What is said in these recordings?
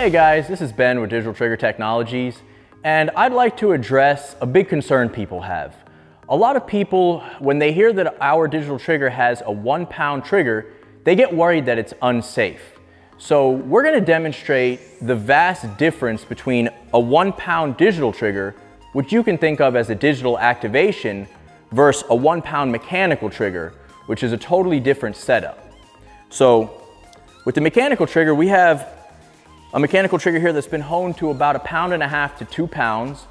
Hey guys, this is Ben with DigiTrigger Technologies, and I'd like to address a big concern people have. A lot of people, when they hear that our digital trigger has a 1 pound trigger, they get worried that it's unsafe. So we're going to demonstrate the vast difference between a 1 pound digital trigger, which you can think of as a digital activation, versus a 1 pound mechanical trigger, which is a totally different setup. So with the mechanical trigger, we have a mechanical trigger here that's been honed to about 1.5 pounds to 2 pounds.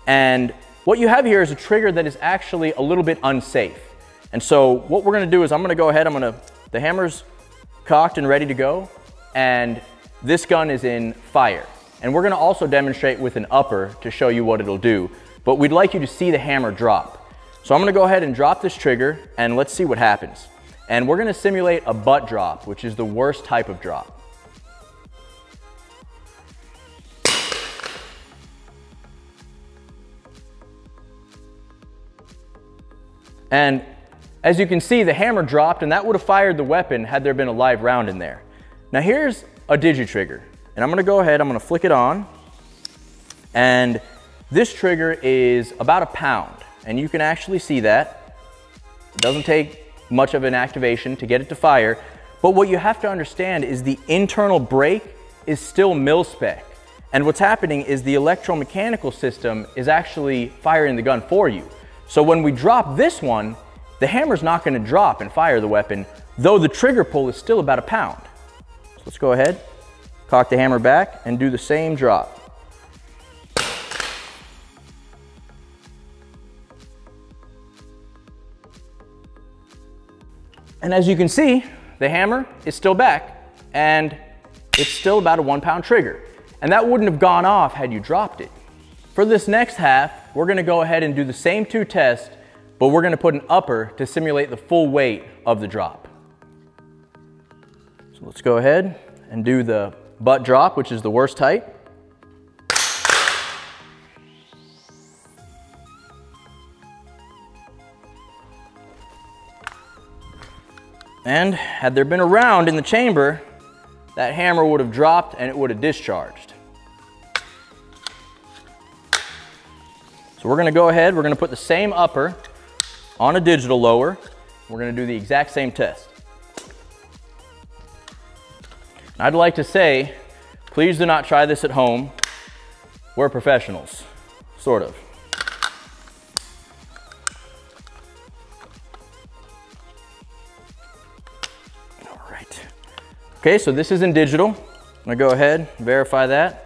And what you have here is a trigger that is actually a little bit unsafe. And so what we're gonna do is I'm gonna go ahead, the hammer's cocked and ready to go, and this gun is in fire. And we're gonna also demonstrate with an upper to show you what it'll do. But we'd like you to see the hammer drop. So I'm gonna go ahead and drop this trigger and let's see what happens. And we're gonna simulate a butt drop, which is the worst type of drop. And as you can see, the hammer dropped and that would have fired the weapon had there been a live round in there. Now here's a DigiTrigger, and I'm gonna go ahead, I'm gonna flick it on, and this trigger is about 1 pound, and you can actually see that. It doesn't take much of an activation to get it to fire, but what you have to understand is the internal brake is still mil-spec, and what's happening is the electromechanical system is actually firing the gun for you. So when we drop this one, the hammer's not going to drop and fire the weapon, though the trigger pull is still about 1 pound. So let's go ahead, cock the hammer back, and do the same drop. And as you can see, the hammer is still back, and it's still about a 1 pound trigger. And that wouldn't have gone off had you dropped it. For this next half, we're gonna go ahead and do the same 2 tests, but we're gonna put an upper to simulate the full weight of the drop. So let's go ahead and do the butt drop, which is the worst type. And had there been a round in the chamber, that hammer would have dropped and it would have discharged. So we're gonna go ahead, we're gonna put the same upper on a digital lower. We're gonna do the exact same test. And I'd like to say, please do not try this at home. We're professionals, sort of. All right. Okay, so this is in digital. I'm gonna go ahead, verify that.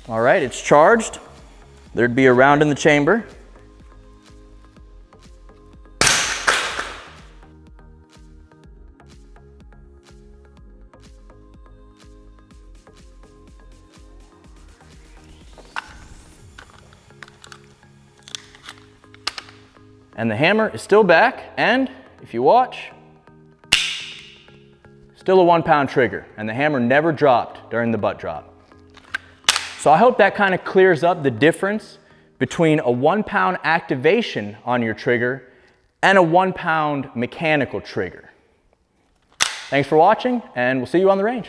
All right, it's charged. There'd be a round in the chamber. And the hammer is still back, and if you watch, still a 1 pound trigger, and the hammer never dropped during the butt drop. So I hope that kind of clears up the difference between a 1 pound activation on your trigger and a 1 pound mechanical trigger. Thanks for watching, and we'll see you on the range.